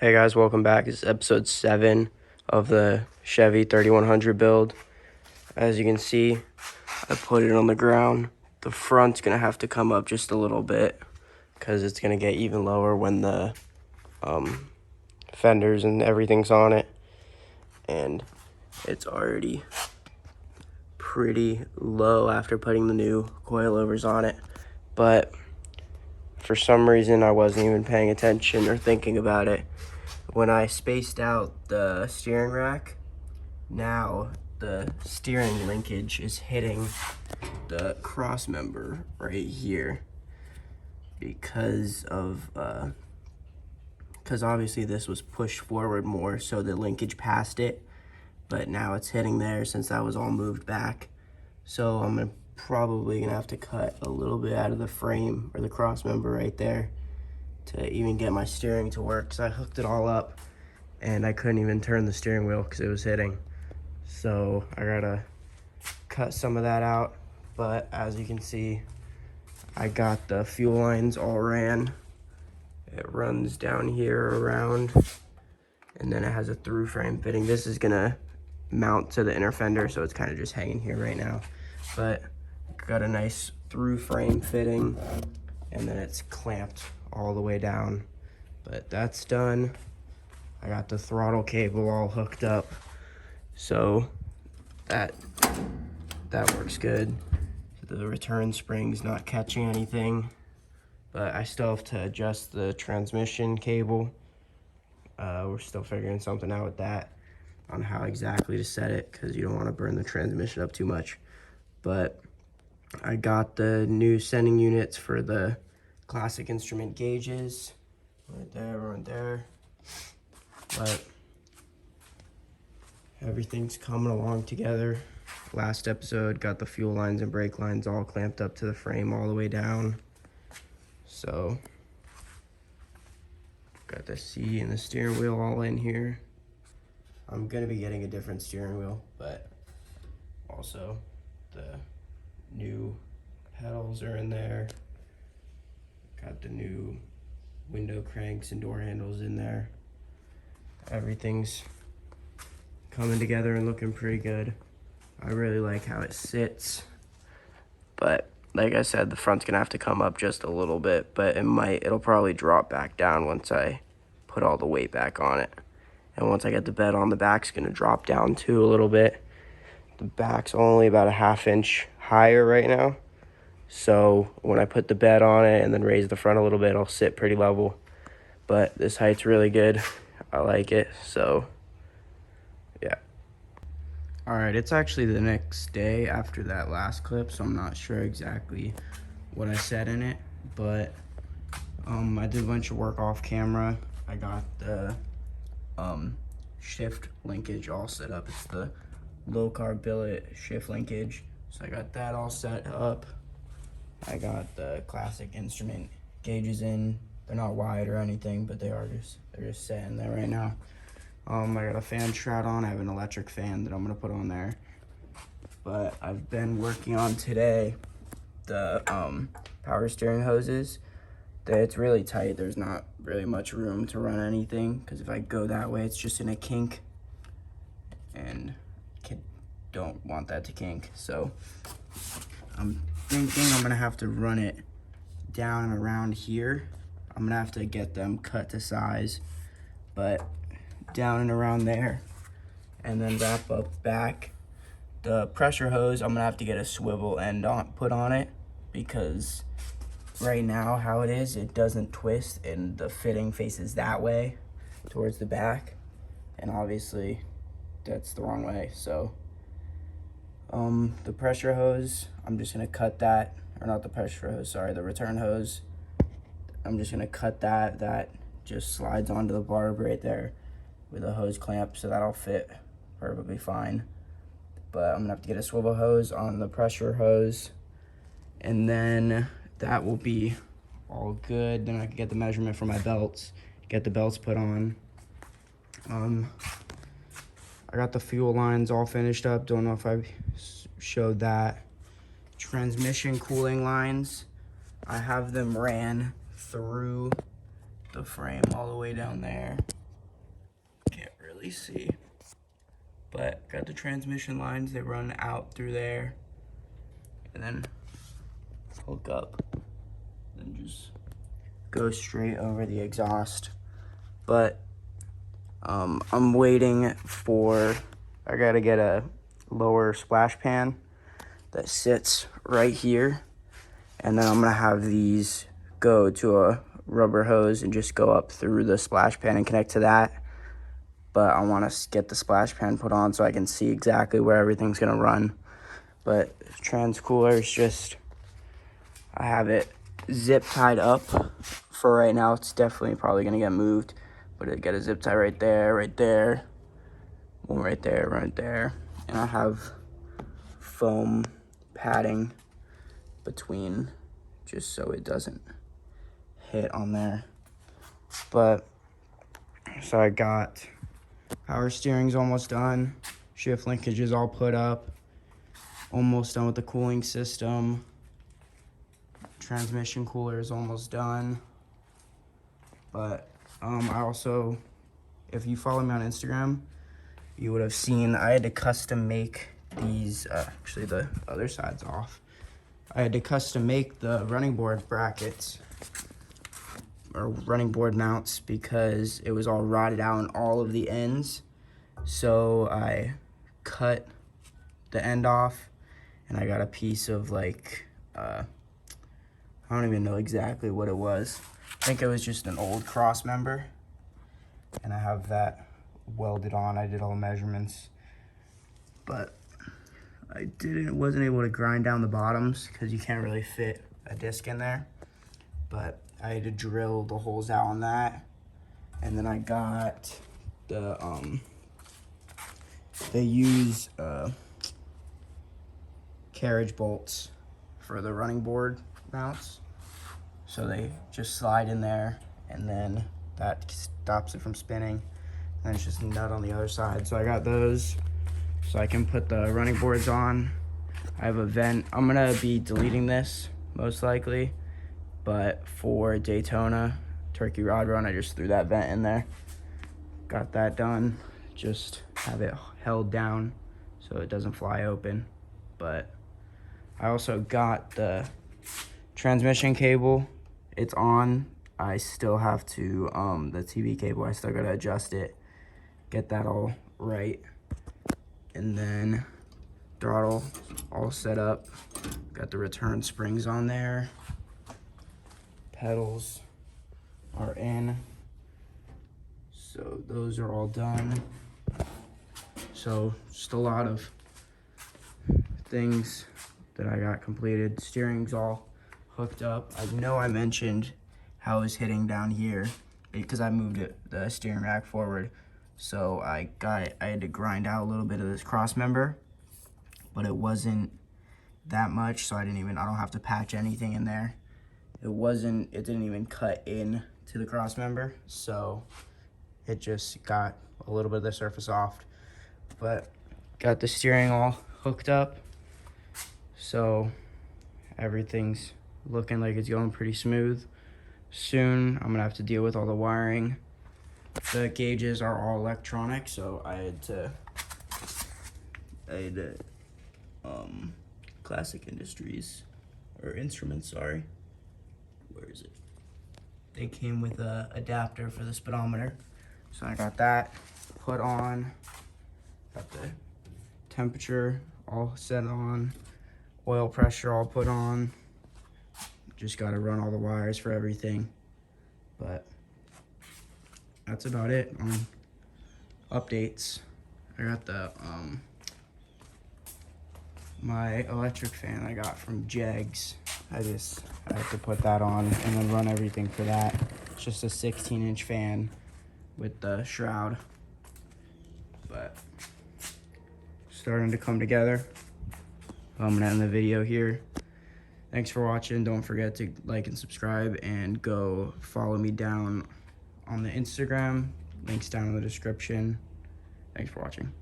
Hey guys, welcome back. This is episode 7 of the Chevy 3100 build. As you can see, I put it on the ground. The front's going to have to come up just a little bit because it's going to get even lower when the fenders and everything's on it. And it's already pretty low after putting the new coilovers on it. But for some reason, I wasn't even paying attention or thinking about it. When I spaced out the steering rack, now the steering linkage is hitting the cross member right here because obviously this was pushed forward more, so the linkage passed it, but now it's hitting there since that was all moved back. So I'm probably gonna have to cut a little bit out of the frame or the cross member right there to even get my steering to work, because I hooked it all up and I couldn't even turn the steering wheel because it was hitting. So I gotta cut some of that out. But as you can see, I got the fuel lines all ran. It runs down here around, and then it has a through frame fitting. This is gonna mount to the inner fender, so it's kind of just hanging here right now. But got a nice through frame fitting, and then it's clamped all the way down. But that's done. I got the throttle cable all hooked up, so that works good. The return spring's not catching anything, but I still have to adjust the transmission cable. We're still figuring something out with that, on how exactly to set it, because you don't want to burn the transmission up too much. But I got the new sending units for the classic instrument gauges right there. But everything's coming along together. Last episode got the fuel lines and brake lines all clamped up to the frame all the way down. So got the seat and the steering wheel all in here. I'm gonna be getting a different steering wheel, but also the new pedals are in there. Got the new window cranks and door handles in there. Everything's coming together and looking pretty good. I really like how it sits, but like I said, the front's gonna have to come up just a little bit, but it'll probably drop back down once I put all the weight back on it. And once I get the bed on, the back's gonna drop down too a little bit. The back's only about a ½ inch higher right now. So when I put the bed on it and then raise the front a little bit, it'll sit pretty level. But this height's really good. I like it, so yeah. All right, it's actually the next day after that last clip, so I'm not sure exactly what I said in it, but I did a bunch of work off camera. I got the shift linkage all set up. It's the low carb billet shift linkage, so I got that all set up. I got the classic instrument gauges in. They're not wide or anything, but they're just set in there right now. I got a fan shroud on. I have an electric fan that I'm gonna put on there. But I've been working on today the power steering hoses. It's really tight. There's not really much room to run anything, because if I go that way, it's just in a kink, and don't want that to kink. So I'm thinking I'm gonna have to run it down and around here. I'm gonna have to get them cut to size, but down and around there, and then wrap up back. The pressure hose, I'm gonna have to get a swivel end put on it, because right now how it is, it doesn't twist and the fitting faces that way towards the back, and obviously that's the wrong way. So the pressure hose, I'm just gonna cut that, or not the pressure hose, sorry, the return hose. I'm just gonna cut that just slides onto the barb right there with a hose clamp, so that'll fit perfectly fine. But I'm gonna have to get a swivel hose on the pressure hose, and then that will be all good. Then I can get the measurement for my belts, get the belts put on. I got the fuel lines all finished up. Don't know if I showed that. Transmission cooling lines, I have them ran through the frame all the way down there really see. But got the transmission lines, they run out through there. And then hook up. Then just go straight over the exhaust. But I'm waiting for, I gotta get a lower splash pan that sits right here. And then I'm gonna have these go to a rubber hose and just go up through the splash pan and connect to that. But I wanna get the splash pan put on so I can see exactly where everything's gonna run. But trans cooler is just, I have it zip tied up for right now. It's definitely probably gonna get moved, but it got a zip tie right there, one right there. And I have foam padding between just so it doesn't hit on there. But so I got power steering's almost done, shift linkage is all put up, almost done with the cooling system, transmission cooler is almost done. But I also, if you follow me on Instagram, you would have seen I had to custom make these, actually the other side's off. I had to custom make the running board brackets or running board mounts because it was all rotted out on all of the ends. So I cut the end off and I got a piece of like, I don't even know exactly what it was. I think it was just an old cross member. And I have that welded on. I did all the measurements. But I wasn't able to grind down the bottoms because you can't really fit a disc in there. But I had to drill the holes out on that. And then I got the, they use carriage bolts for the running board mounts. So they just slide in there and then that stops it from spinning. And it's just a nut on the other side. So I got those so I can put the running boards on. I have a vent. I'm gonna be deleting this most likely, but for Daytona Turkey Rod Run, I just threw that vent in there. Got that done. Just have it held down so it doesn't fly open. But I also got the transmission cable. It's on. I still have to, the TV cable, I still gotta adjust it, get that all right. And then throttle all set up. Got the return springs on there. Pedals are in. So those are all done. So just a lot of things that I got completed. Steering's all hooked up. I know I mentioned how it was hitting down here because I moved the steering rack forward. So I had to grind out a little bit of this cross member, but it wasn't that much, so I don't have to patch anything in there. It didn't even cut in to the cross member, so it just got a little bit of the surface off. But got the steering all hooked up, so everything's looking like it's going pretty smooth. Soon I'm gonna have to deal with all the wiring. The gauges are all electronic, so I had to Classic Industries, or Instruments, sorry. Where is it? They came with a adapter for the speedometer. So I got that put on, got the temperature all set on, oil pressure all put on. Just gotta run all the wires for everything. But that's about it on updates. I got the my electric fan I got from Jegs. I have to put that on and then run everything for that. It's just a 16-inch fan with the shroud. But starting to come together. I'm gonna end the video here. Thanks for watching. Don't forget to like and subscribe and go follow me down on the Instagram. Links down in the description. Thanks for watching.